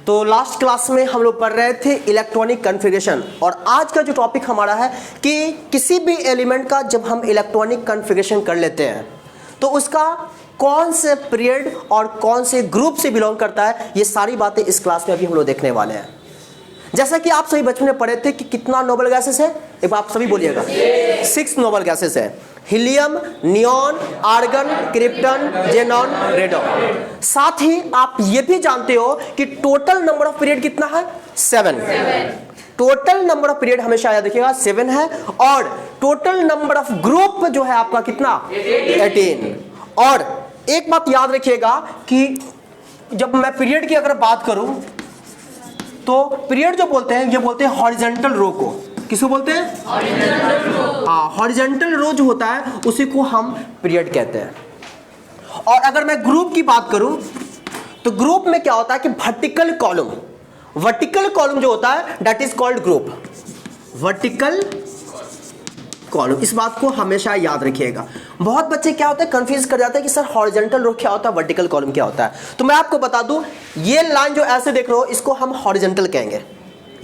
तो last class में हम लोग पढ़ रहे थे इलेक्ट्रॉनिक कॉन्फ़िगरेशन, और आज का जो टॉपिक हमारा है कि किसी भी एलिमेंट का जब हम इलेक्ट्रॉनिक कॉन्फ़िगरेशन कर लेते हैं तो उसका कौन से पीरियड और कौन से ग्रुप से बिलोंग करता है, ये सारी बातें इस क्लास में अभी हम लोग देखने वाले हैं। जैसा कि आप सभी बचपन में पढ़े थे कि कितना नोबल गैसेस है, एक बार आप सभी बोलिएगा, 6 नोबल गैसेस है। Helium, neon, argon, krypton, xenon, radon. साथ ही आप ये भी जानते हो कि टोटल नंबर ऑफ पीरियड कितना है, 7। टोटल नंबर ऑफ पीरियड हमेशा याद रखिएगा 7 है, और टोटल नंबर ऑफ ग्रुप जो है आपका कितना, 18। और एक बात याद रखिएगा कि जब मैं पीरियड की अगर बात करूं तो पीरियड जो बोलते हैं ये बोलते हैं हॉरिजॉन्टल रो को। किसको बोलते हैं? हॉरिजॉन्टल रो जो होता है उसी को हम पीरियड कहते हैं। और अगर मैं ग्रुप की बात करूं तो ग्रुप में क्या होता है कि वर्टिकल कॉलम, वर्टिकल कॉलम जो होता है that is called group, vertical column. इस बात को हमेशा याद रखिएगा। बहुत बच्चे क्या होते हैं, कंफ्यूज कर जाते हैं कि सर हॉरिजॉन्टल रो क्या होता है, वर्टिकल कॉलम क्या होता है। तो मैं आपको बता दूं, ये लाइन जो ऐसे देख रहे हो इसको हम हॉरिजॉन्टल कहेंगे,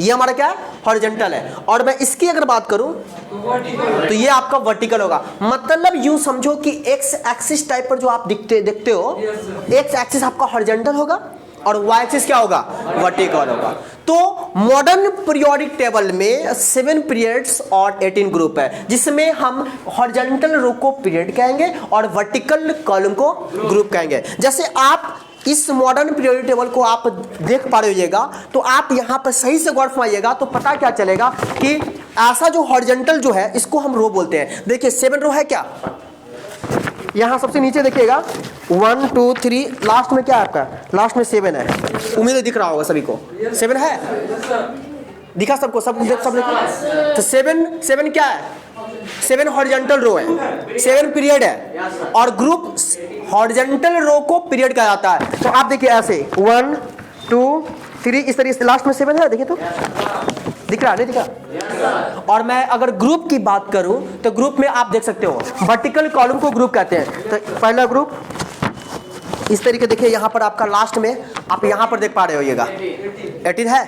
ये हमारा क्या है, हॉरिजॉन्टल है। और मैं इसकी अगर बात करूं तो ये आपका वर्टिकल होगा। मतलब यूं समझो कि एक्स एक्सिस टाइप पर जो आप देखते हो, एक्स एक्सिस आपका हॉरिजॉन्टल होगा और वाई एक्सिस क्या होगा, वर्टिकल होगा। तो मॉडर्न पीरियोडिक टेबल में 7 पीरियड्स और 18 ग्रुप है, जिसमें हम हॉरिजॉन्टल रो को पीरियड कहेंगे और वर्टिकल कॉलम को ग्रुप कहेंगे। जैसे आप इस मॉडर्न पीरियोडिक टेबल को आप देख पा रहे होइएगा तो आप यहाँ पर सही से गौर फरमाइएगा तो पता क्या चलेगा कि ऐसा जो हॉरिजॉन्टल जो है इसको हम रो बोलते हैं। देखिए 7 रो है क्या, यहाँ सबसे नीचे देखिएगा 1 2 3, लास्ट में क्या है आपका, लास्ट में 7 है। उम्मीद है दिख रहा होगा सभी को, 7 है, दिखा सबको, सब देखो। तो 7 क्या है, 7 हॉरिजॉन्टल रो है, 7 पीरियड है, और ग्रुप हॉरिजॉन्टल रो को पीरियड कहा जाता है। तो आप देखिए ऐसे 1 2 3 इस तरीके से लास्ट में 7 है, देखिए तो दिख रहा, नहीं दिख रहा। और मैं अगर ग्रुप की बात करूं तो ग्रुप में आप देख सकते हो वर्टिकल कॉलम को ग्रुप कहते हैं। तो पहला ग्रुप इस तरीके देखिए, यहाँ पर आपका लास्ट में आप यहाँ पर देख पा रहे होइएगा 18 है,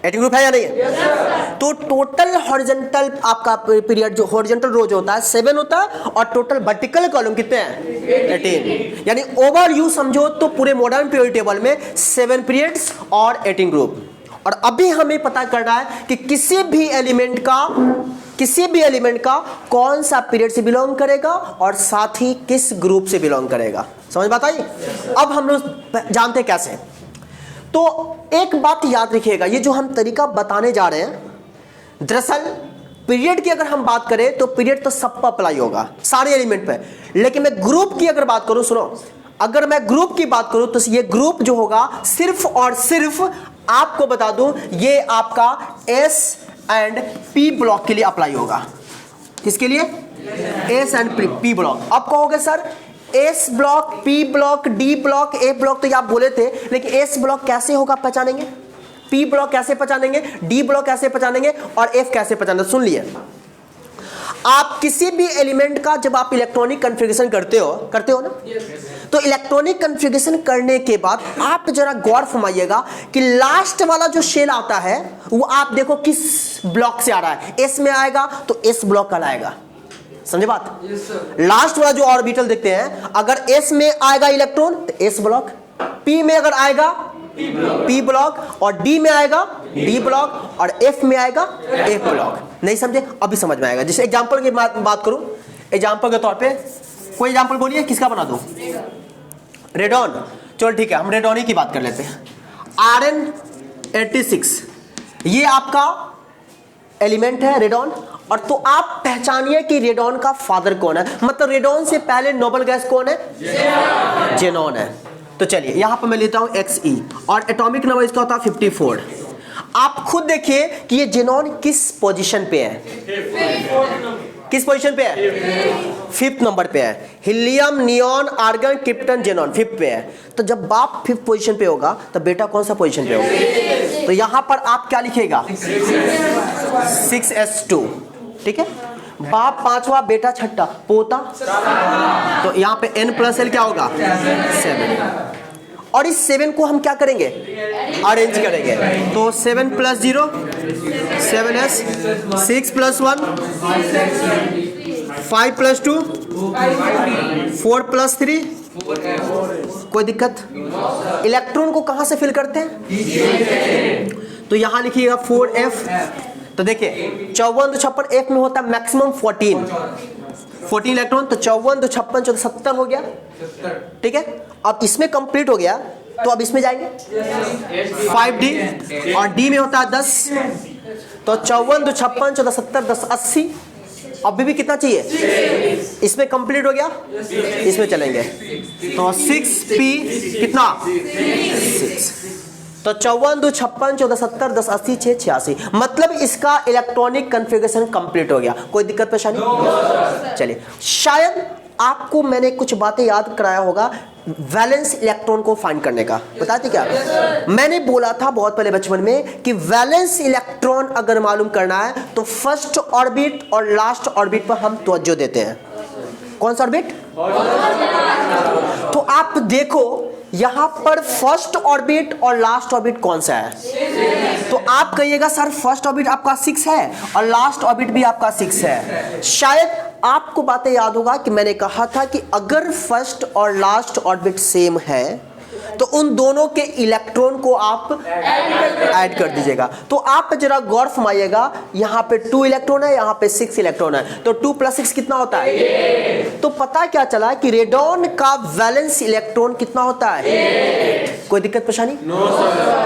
18 ग्रुप है या नहीं है? तो टोटल हॉरिजॉन्टल आपका पीरियड जो हॉरिजॉन्टल रो जो होता है 7 होता है, और टोटल वर्टिकल कॉलम कितने हैं, 18। यानी ओवर यू समझो तो पूरे मॉडर्न पीरियड टेबल में 7 पीरियड्स और 18 ग्रुप। और अभी हमें पता करना है कि किसी भी एलिमेंट का कौन सा पीरियड से बिलोंग करेगा और साथ ही किस ग्रुप से बिलोंग करेगा। समझ बात आई? अब हम लोग जानते हैं कैसे। तो एक बात याद रखिएगा, ये जो हम तरीका बताने जा रहे हैं, दरअसल पीरियड की अगर हम बात करें तो पीरियड तो सब पर अप्लाई होगा, सारे एलिमेंट पे। लेकिन मैं ग्रुप की अगर बात करूं, सुनो, अगर मैं ग्रुप की बात करूं तो ये ग्रुप जो होगा सिर्फ और सिर्फ आपको बता दूं, ये आपका S एंड P ब्लॉक के लिए अप्लाई होगा। किसके लिए? S and P block. अब कहोगे sir S block, P block, D block, A block तो ये आप बोले थे, लेकिन S ब्लॉक कैसे होगा पहचानेंगे, P ब्लॉक कैसे पहचानेंगे, D ब्लॉक कैसे पहचानेंगे और F कैसे पहचानेंगे? सुन लिए, आप किसी भी एलिमेंट का जब आप इलेक्ट्रॉनिक कॉन्फ़िगरेशन करते हो ना, तो इलेक्ट्रॉनिक कॉन्फ़िगरेशन करने के बाद आप जरा गौर फरमाइएगा कि लास्ट वाला जो शेल आता है वो आप देखो किस ब्लॉक से आ रहा है। S में आएगा तो S ब्लॉक कहलाएगा। समझे बात? लास्ट वाला जो ऑर्बिटल देखते हैं, अगर S में आएगा इलेक्ट्रॉन तो S ब्लॉक, P में अगर आएगा P ब्लॉक, और D में आएगा D ब्लॉक, और F में आएगा F ब्लॉक। नहीं समझे? अभी समझ में आएगा। जैसे एग्जांपल की बात करूं, एग्जांपल के तौर पे कोई एग्जांपल बोलिए, किसका बना दूं? रेडॉन। चलो ठीक है, हम रेडॉन की बात कर लेते हैं। Rn86 ये आपका एलिमेंट है रेडॉन। और तो आप पहचानिए कि रेडॉन का फादर कौन है, मतलब रेडॉन से पहले नोबल गैस कौन है? जेनॉन है। तो चलिए यहां पर मैं लेता हूं Xe, और एटॉमिक नंबर इसका होता है 54। आप खुद देखिए कि ये जेनॉन किस पोजीशन पे है, किस पोजीशन पे है? 5th नंबर पे है। Helium, neon, argon, krypton, xenon 5th पे है। तो जब बाप 5th पोजीशन पे होगा तो बेटा कौन सा पोजीशन पे होगा? तो यहां पर आप क्या लिखेगा? 6s2। ठीक है, बाप 5वां, बेटा 6ठा, पोता, तो यहाँ पे n+l क्या होगा? 7। और इस 7 को हम क्या करेंगे, अरेंज करेंगे। तो 7 + 0 7s, 6 + 1 5 + 2 4 + 3, कोई दिक्कत? इलेक्ट्रॉन को कहां से फिल करते हैं? तो यहां लिखिएगा 4f। तो देखिए 54 2 56 f में होता है मैक्सिमम 14 इलेक्ट्रॉन, तो 54 2 56 14 70 हो गया, ठीक है। अब इसमें कंप्लीट हो गया तो अब इसमें जाएंगे 5d, और d में होता है 10, तो 54 2 56 14 70 10 80। अभी भी कितना चाहिए? इसमें कंप्लीट हो गया, इसमें चलेंगे तो 6p कितना 6, तो 54 2 56 14 70 10 80 6 86, मतलब इसका इलेक्ट्रॉनिक कॉन्फ़िगरेशन कंप्लीट हो गया। कोई दिक्कत परेशानी? चलिए, शायद आपको मैंने कुछ बातें याद कराया होगा वैलेंस इलेक्ट्रॉन को फाइंड करने का। बताते क्या मैंने बोला था बहुत पहले बचपन में कि वैलेंस इलेक्ट्रॉन अगर मालूम करना है तो फर्स्ट ऑर्बिट और लास्ट ऑर्बिट पर हम तवज्जो देते हैं। कौन सा ऑर्बिट? तो आप देखो यहां पर फर्स्ट ऑर्बिट और लास्ट ऑर्बिट कौन सा है? तो आप कहिएगा सर फर्स्ट ऑर्बिट आपका 6 है और लास्ट ऑर्बिट भी आपका 6 है। शायद आपको बातें याद होगा कि मैंने कहा था कि अगर फर्स्ट और लास्ट ऑर्बिट सेम है तो उन दोनों के इलेक्ट्रॉन को आप ऐड कर दीजिएगा। तो आप जरा गौर फरमाइएगा, यहाँ पे 2 इलेक्ट्रॉन है, यहाँ पे 6 इलेक्ट्रॉन है, तो 2 + 6 कितना होता है? तो पता क्या चला कि रेडॉन का वैलेंस इलेक्ट्रॉन कितना होता है? कोई दिक्कत परेशानी?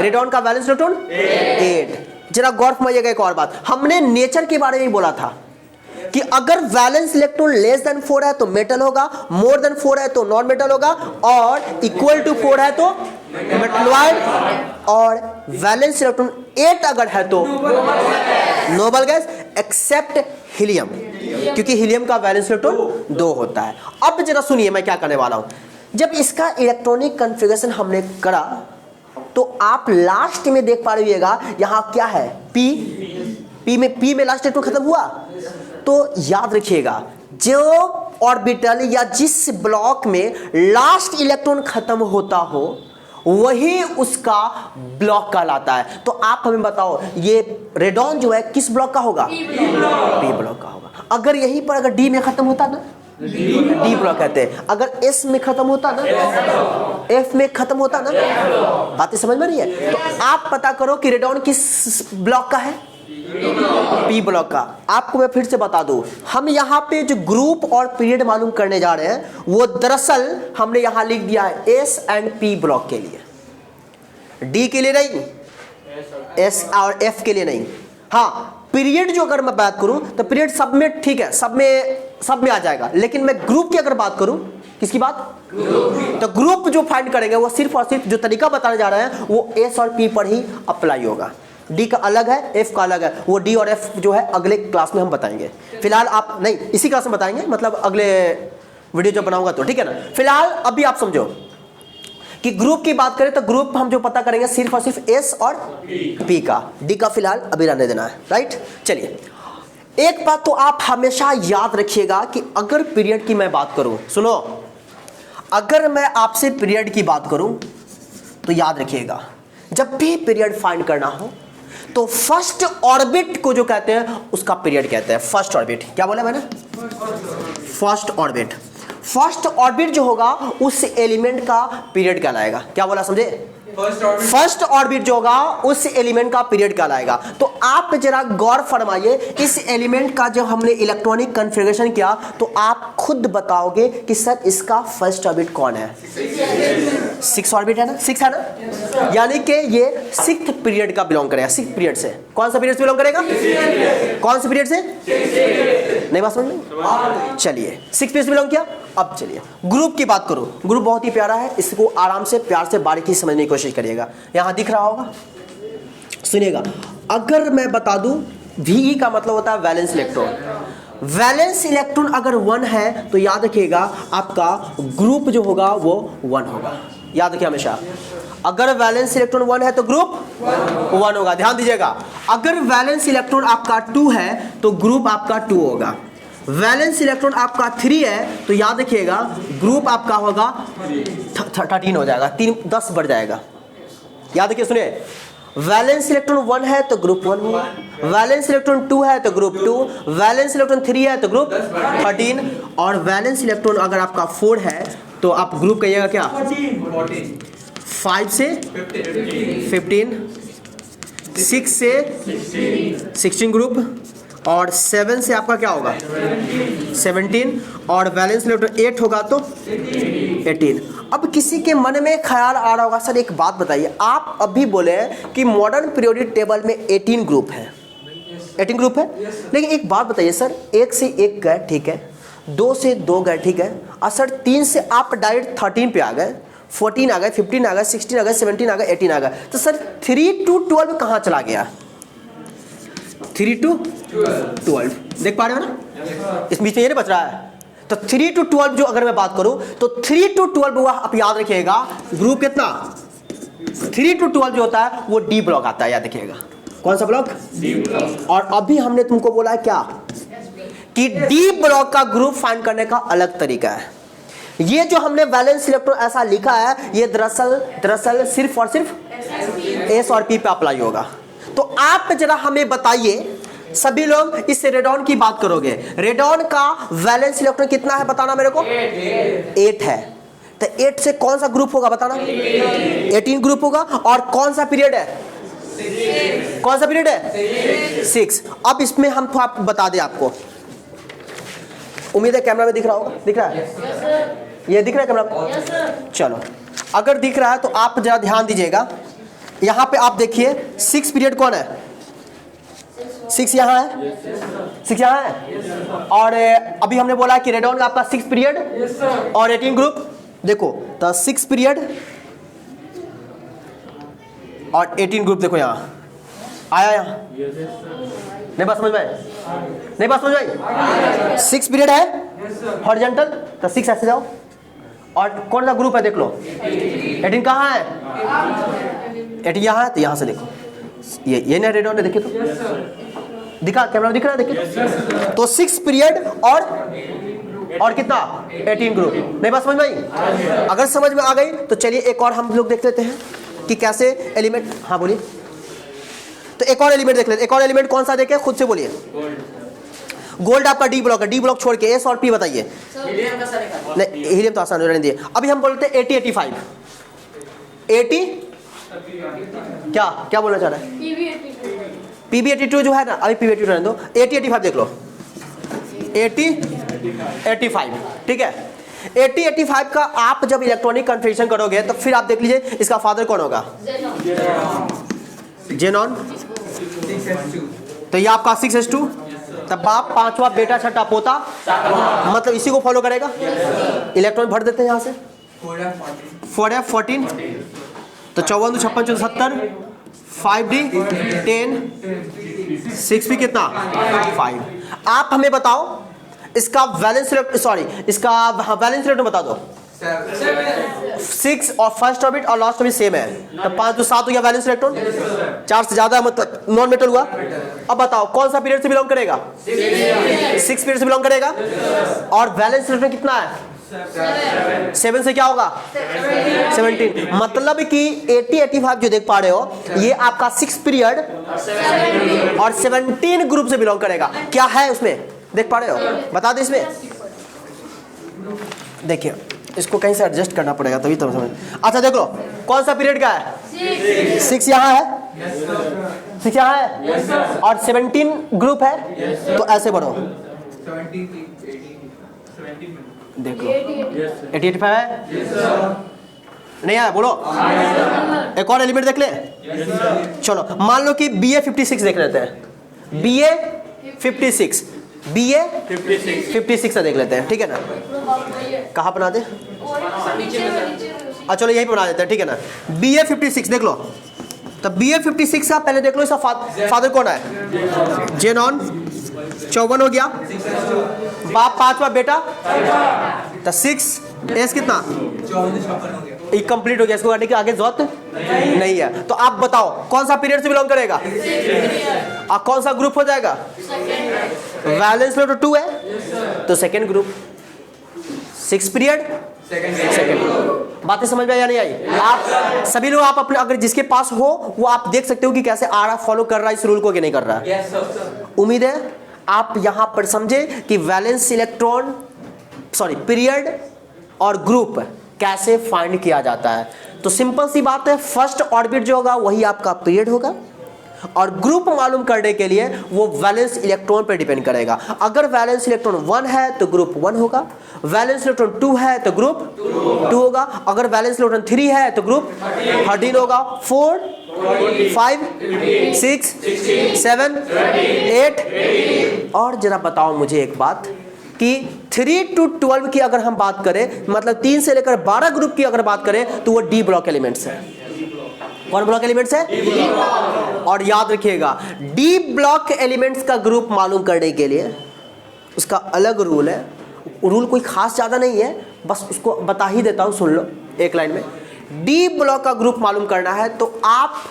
रेडॉन का वैलेंस इलेक्ट्रॉन 8। जरा गौर फरमाइएगा एक और बात, हमने नेचर के बारे में बोला था कि अगर वैलेंस इलेक्ट्रॉन लेस देन 4 है तो मेटल होगा, मोर देन 4 है तो नॉन मेटल होगा, और इक्वल टू 4 है तो मेटलॉइड, और वैलेंस इलेक्ट्रॉन 8 अगर है तो नोबल गैस, एक्सेप्ट हीलियम, क्योंकि हीलियम का वैलेंस इलेक्ट्रॉन 2 होता है। अब जरा सुनिए मैं क्या करने वाला हूं। जब इसका इलेक्ट्रॉनिक कॉन्फ़िगरेशन हमने करा तो आप लास्ट में देख पा रहिएगा यहां क्या है, पी में लास्ट इलेक्ट्रॉन खत्म हुआ। तो याद रखिएगा जो ऑर्बिटल या जिस ब्लॉक में लास्ट इलेक्ट्रॉन खत्म होता हो वही उसका ब्लॉक कहलाता है। तो आप हमें बताओ ये रेडॉन जो है किस ब्लॉक का होगा? पी ब्लॉक का होगा। अगर यहीं पर अगर डी में खत्म होता ना, डी ब्लॉक कहते हैं। अगर एस में खत्म होता ना, एफ में खत्म होता ना, बातें समझ में नहीं है? तो आप पता करो कि रेडॉन किस ब्लॉक का है? पी ब्लॉक का। आपको मैं फिर से बता दूं, हम यहां पे जो ग्रुप और पीरियड मालूम करने जा रहे हैं वो दरअसल हमने यहां लिख दिया है एस एंड पी ब्लॉक के लिए, डी के लिए नहीं, एस और एफ के लिए नहीं। हाँ, पीरियड जो अगर मैं बात करूं तो पीरियड सब में ठीक है, सब में आ जाएगा, लेकिन मैं ग्रुप की अगर बात करूं, किसकी बात? तो ग्रुप जो फाइंड करेंगे वो सिर्फ और सिर्फ जो तरीका बताने जा रहे हैं वो एस और पी पर ही अप्लाई होगा। डी का अलग है, एफ का अलग है, वो डी और एफ जो है अगले क्लास में हम बताएंगे। फिलहाल आप नहीं, इसी क्लास में बताएंगे, मतलब अगले वीडियो जो बनाऊंगा तो, ठीक है ना। फिलहाल अभी आप समझो कि ग्रुप की बात करें तो ग्रुप हम जो पता करेंगे सिर्फ और सिर्फ एस और पी का, डी का फिलहाल अभी रहने देना है, राइट। चलिए, एक बात तो आप हमेशा याद रखिएगा कि अगर पीरियड की मैं बात करूं, सुनो, अगर मैं आपसे पीरियड की बात करूं तो याद रखिएगा जब भी पीरियड फाइंड करना हो तो फर्स्ट ऑर्बिट को जो कहते हैं उसका पीरियड कहते हैं। फर्स्ट ऑर्बिट, क्या बोला मैंने? First orbit. फर्स्ट ऑर्बिट जो होगा उस एलिमेंट का पीरियड कहलाएगा। क्या बोला, समझे? फर्स्ट ऑर्बिट जो होगा उस एलिमेंट का पीरियड कहलाएगा। तो आप जरा गौर फरमाइए, इस एलिमेंट का जब हमने इलेक्ट्रॉनिक कॉन्फ़िगरेशन किया तो आप खुद बताओगे कि सर इसका फर्स्ट ऑर्बिट कौन है? 6 ऑर्बिट है ना, 6 है ना, यानी कि ये 6th पीरियड का बिलोंग करेगा। 6th पीरियड से कौन सा पीरियड से बिलोंग करेगा? कौन से पीरियड से? नहीं बात समझ में? चलिए, 6th पीरियड से बिलोंग किया। अब चलिए ग्रुप की बात करो। ग्रुप बहुत ही प्यारा है, इसको आराम से प्यार से बारीकी समझने की कोशिश करिएगा। यहां दिख रहा होगा, सुनिएगा। अगर मैं बता दूं Ve का मतलब होता है वैलेंस इलेक्ट्रॉन। वैलेंस इलेक्ट्रॉन अगर 1 है तो याद रखिएगा आपका ग्रुप जो होगा वो 1 होगा। याद रखिए हमेशा, अगर वैलेंस इलेक्ट्रॉन 1 है तो ग्रुप 1 होगा। ध्यान दीजिएगा, अगर वैलेंस इलेक्ट्रॉन आपका 2 है तो ग्रुप आपका 2 होगा। वैलेंस इलेक्ट्रॉन आपका 3 है तो याद रखिएगा ग्रुप आपका होगा 13 हो जाएगा, 10 बढ़ जाएगा। याद रखिए, सुनिए, वैलेंस इलेक्ट्रॉन 1 है तो ग्रुप 1 हुआ, वैलेंस इलेक्ट्रॉन 2 है तो ग्रुप 2, वैलेंस इलेक्ट्रॉन 3 है तो ग्रुप 13, और वैलेंस इलेक्ट्रॉन अगर आपका 4 है तो आप ग्रुप कहिएगा क्या 5 से 15, 6 से 16 ग्रुप, और 7 से आपका क्या होगा 17, और वैलेंस इलेक्ट्रॉन 8 होगा तो 18। अब किसी के मन में ख्याल आ रहा होगा, सर एक बात बताइए, आप अभी बोले कि मॉडर्न पीरियोडिक टेबल में 18 ग्रुप है, 18 ग्रुप है, लेकिन एक बात बताइए सर, 1 से 1 गए ठीक है, 2 से 2 गए ठीक है, और सर 3 से आप डायरेक्ट 13 पे आ गए, 14 आ गए, 15 आ गए, 16 आ गए, 17 आ गए, 18 आ गए, तो सर 3 to 12 कहाँ चला गया? 3 to 12 देख पा रहे हो ना, इस बीच में ये नहीं बच रहा है। तो 3 to 12 जो अगर मैं बात करूं तो 3 to 12 हुआ, आप याद रखिएगा ग्रुप कितना 3 to 12 जो होता है वो डी ब्लॉक आता है, याद रखिएगा। कौन सा ब्लॉक? D block. और अभी हमने तुमको बोला है क्या कि डी ब्लॉक का ग्रुप फाइंड करने का अलग तरीका है। ये जो हमने वैलेंस इलेक्ट्रॉन ऐसा लिखा है ये दरअसल सिर्फ और सिर्फ एस और पी पे अप्लाई होगा। तो आप जरा हमें बताइए, सभी लोग इस रेडॉन की बात करोगे, रेडॉन का वैलेंस इलेक्ट्रॉन कितना है बताना मेरे को? 8 है। तो 8 से कौन सा ग्रुप होगा बताना? 18 ग्रुप होगा। और कौन सा पीरियड है? कौन सा पीरियड है? 6। अब इसमें हम तो आप बता दें आपको, उम्मीद है कैमरा में दिख रहा होगा, दिख रहा है? ये दिख रहा है कैमरा में? चलो, अगर दिख रहा है तो आप जरा ध्यान दीजिएगा, यहां पे आप देखिए 6 पीरियड कौन है? 6 यहाँ है, 6 यहाँ है। और अभी हमने बोला कि रेडॉन का आपका 6 पीरियड और 18 ग्रुप। देखो तो 6 पीरियड और 18 ग्रुप, देखो यहाँ आया, यहाँ नहीं बात समझ में? नहीं बात समझ में? 6 पीरियड है हॉरिजॉन्टल, तो 6 ऐसे जाओ, और कौन सा ग्रुप है देख लो, 18 कहाँ है? 18 यहाँ है, तो यहाँ से देखो ये ना रेडॉन है, देखिए तो दिखा, कैमरा दिख रहा है, देखिए तो 6 पीरियड और कितना 18 ग्रुप। नहीं बात समझ में आई? अगर समझ में आ गई तो चलिए एक और हम लोग देख लेते हैं कि कैसे एलिमेंट, हाँ बोलिए, तो एक और एलिमेंट देख लेते। एक और एलिमेंट कौन सा देखे, खुद से बोलिए। गोल्ड आपका डी ब्लॉक है, डी ब्लॉक छोड़ के एस और पी बताइए। नहीं हीलियम तो आसान रहने दिए। अभी हम बोलते हैं 80 85 80 क्या क्या बोलना चाह रहा है? PB82 जो है ना, अभी PB82 रहने दो, 80 85 देख लो, 80 85 ठीक है। 80 85 का आप जब इलेक्ट्रॉनिक कन्फिगरेशन करोगे तो फिर आप देख लीजिए इसका फादर कौन होगा? जेनॉन। तो ये आपका 6s2, तब बाप, पांचवा, बेटा, छठा, पोता, मतलब इसी को फॉलो करेगा। इलेक्ट्रॉन भर देते हैं यहाँ से, 4f 14, तो 54 2 56 70, 5d 10, 6p कितना 5। आप हमें बताओ इसका वैलेंस इलेक्ट्रॉन, सॉरी इसका वैलेंस इलेक्ट्रॉन बता दो। 6 और फर्स्ट ऑर्बिट और लास्ट ऑर्बिट सेम है, तो 5 तो 7 हो गया वैलेंस इलेक्ट्रॉन, 4 से ज्यादा मतलब नॉन मेटल हुआ। अब बताओ कौन सा पीरियड से बिलोंग करेगा? 6 पीरियड से बिलोंग करेगा। और वैलेंस इलेक्ट्रॉन कितना है? 7 से क्या होगा? 17। मतलब कि 80 85 जो देख पा रहे हो ये आपका 6 पीरियड और 17 ग्रुप से बिलोंग करेगा। क्या है उसमें देख पा रहे हो? बता दे इसमें, देखिए इसको कहीं से एडजस्ट करना पड़ेगा तभी तो समझ। अच्छा देख लो कौन सा पीरियड का है? 6 यहाँ है, 6 यहाँ है और 17 ग्रुप है, तो ऐसे बढ़ो देख लो 80 85 है, नहीं आया बोलो। एक और एलिमेंट देख ले, चलो मान लो कि BA 56 देख लेते हैं, BA 56 BA 56 से देख लेते हैं, ठीक है ना। कहाँ बना दे? चलो यहीं पे बना देते हैं, ठीक है ना। BA 56 देख लो, तो BA 56 का पहले देख लो इसका फादर कौन है? जेनॉन। 54 हो गया, बाप, पांचवा, बेटा, तो 6 एस कितना कंप्लीट हो गया। इसको करने की आगे जरूरत नहीं है। तो आप बताओ कौन सा पीरियड से बिलोंग करेगा? अब कौन सा ग्रुप हो जाएगा? वैलेंस इलेक्ट्रॉन 2 है तो सेकेंड ग्रुप। 6 period second. बातें समझ में या नहीं आई? आप सभी लोग, आप अपने अगर जिसके पास हो वो आप देख सकते हो कि कैसे आ रहा, फॉलो कर रहा है इस रूल को कि नहीं कर रहा है। उम्मीद है आप यहां पर समझे कि वैलेंस इलेक्ट्रॉन पीरियड और ग्रुप कैसे फाइंड किया जाता है। तो सिंपल सी बात है, फर्स्ट ऑर्बिट जो होगा वही आपका पीरियड होगा और ग्रुप मालूम करने के लिए वो वैलेंस इलेक्ट्रॉन पर डिपेंड करेगा। अगर वैलेंस इलेक्ट्रॉन 1 है तो ग्रुप 1 होगा, वैलेंस इलेक्ट्रॉन 2 है तो ग्रुप 2 होगा, अगर वैलेंस इलेक्ट्रॉन 3 है तो ग्रुप 13 होगा, 4 5 6 7 8। और जरा बताओ मुझे एक बात कि 3 to 12 की अगर हम बात करें, मतलब 3 से लेकर 12 ग्रुप की अगर बात करें तो वो डी ब्लॉक एलिमेंट्स है। कौन ब्लॉक एलिमेंट्स है? और याद रखिएगा डी ब्लॉक एलिमेंट्स का ग्रुप मालूम करने के लिए उसका अलग रूल है। रूल कोई खास ज्यादा नहीं है, बस उसको बता ही देता हूं, सुन लो एक लाइन में। डी ब्लॉक का ग्रुप मालूम करना है तो आप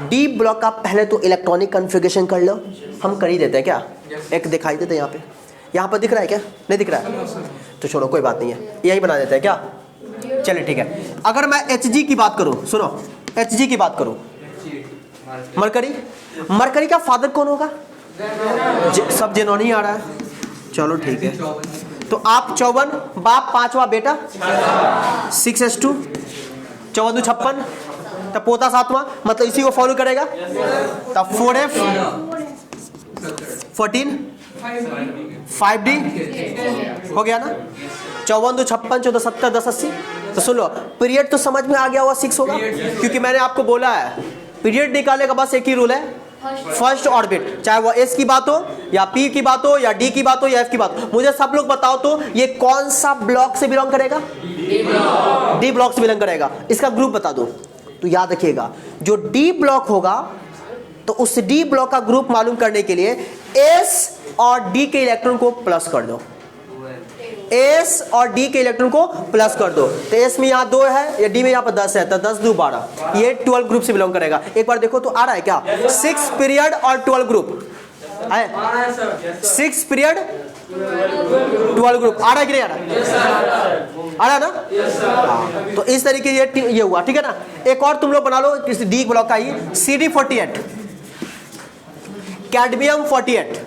डी ब्लॉक का पहले तो इलेक्ट्रॉनिक कॉन्फ़िगरेशन कर लो। हम कर ही देते हैं क्या? एक दिखाई देते हैं यहाँ पर दिख रहा है क्या? नहीं दिख रहा है तो छोड़ो, कोई बात नहीं है, यही बना देते हैं क्या? चलिए ठीक है। अगर मैं Hg की बात करूं, सुनो Hg की बात करूं, मरकरी का फादर कौन होगा? सब जेनोन ही आ रहा है, चलो ठीक है। तो आप 54 बाप 5वां बेटा 6s2 14 56 तब पोता 7वां, मतलब इसी को फॉलो करेगा। तब 4f 14 5d हो गया ना। 54 2 56 14 70 10 80। तो सुन लो, पीरियड तो समझ में आ गया हुआ 6 होगा, क्योंकि मैंने आपको बोला है पीरियड निकालने का बस एक ही रूल है, फर्स्ट ऑर्बिट, चाहे वो एस की बात हो या पी की बात हो या डी की बात हो या एफ की बात हो। मुझे सब लोग बताओ तो ये कौन सा ब्लॉक से बिलोंग करेगा? डी ब्लॉक से बिलोंग करेगा। इसका ग्रुप बता दो। तो याद रखिएगा जो डी ब्लॉक होगा तो उस डी ब्लॉक का ग्रुप मालूम करने के लिए एस और डी के इलेक्ट्रॉन को प्लस कर दो। एस और डी के इलेक्ट्रॉन को प्लस कर दो। तो एस में यहाँ 2 है या डी में यहाँ पर 10 है, तो 10 2 12, ये 12 ग्रुप से बिलोंग करेगा। एक बार देखो तो आ रहा है क्या? 6 पीरियड और 12 ग्रुप है। 6 पीरियड 12 ग्रुप आ रहा है कि नहीं आ रहा? आ रहा है ना? तो इस तरीके ये हुआ, ठीक है ना। एक और तुम लोग बना लो किसी डी ब्लॉक का ही, CD48 कैडमियम 48।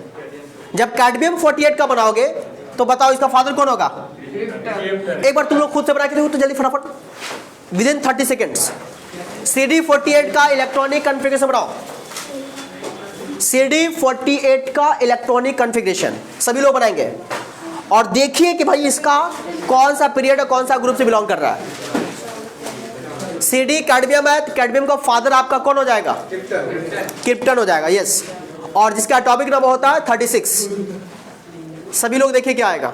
जब कैडमियम 48 का बनाओगे तो बताओ इसका फादर कौन होगा? एक बार तुम लोग खुद से बना के देखो तो जल्दी फटाफट, विदिन 30 सेकेंड्स। CD48 का इलेक्ट्रॉनिक कॉन्फ़िगरेशन बनाओ। CD48 का इलेक्ट्रॉनिक कॉन्फ़िगरेशन सभी लोग बनाएंगे और देखिए कि भाई इसका कौन सा पीरियड और कौन सा ग्रुप से बिलोंग कर रहा है। CD कैडमियम है तो कैडमियम का फादर आपका कौन हो जाएगा? क्रिप्टन हो जाएगा, यस। और जिसका एटॉमिक नंबर होता है 36। सभी लोग देखिए क्या आएगा,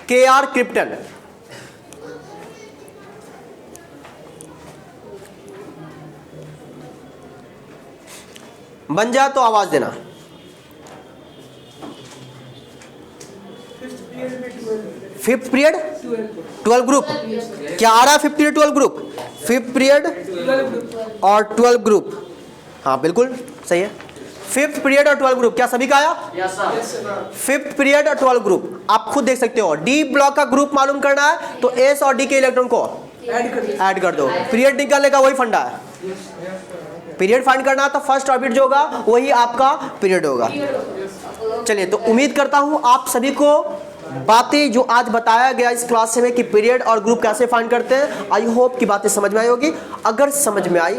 Kr क्रिप्टन। बन जाए तो आवाज देना। फिफ्थ पीरियड 12 ग्रुप क्या आ रहा है? 5th period 12 group, 5th period और 12 ग्रुप, हाँ बिल्कुल सही है। 5th पीरियड और 12 ग्रुप क्या सभी का आया? Yes sir. 5th पीरियड और 12 ग्रुप आप खुद देख सकते हो। डी ब्लॉक का ग्रुप मालूम करना है तो एस और डी के इलेक्ट्रॉन को ऐड कर दो। पीरियड निकालने का वही फंडा है, पीरियड फाइंड करना है तो फर्स्ट ऑर्बिट जो होगा वही आपका पीरियड होगा। चलिए, तो उम्मीद करता हूं आप सभी को बातें जो आज बताया गया इस क्लास में कि पीरियड और ग्रुप कैसे फाइंड करते हैं, आई होप कि बातें समझ में आई होगी। अगर समझ में आई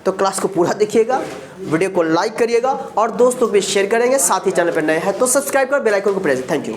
तो क्लास को पूरा देखिएगा, वीडियो को लाइक करिएगा और दोस्तों को भी शेयर करेंगे। साथ ही चैनल पर नए हैं तो सब्सक्राइब कर बेल आइकन को प्रेस। Thank you.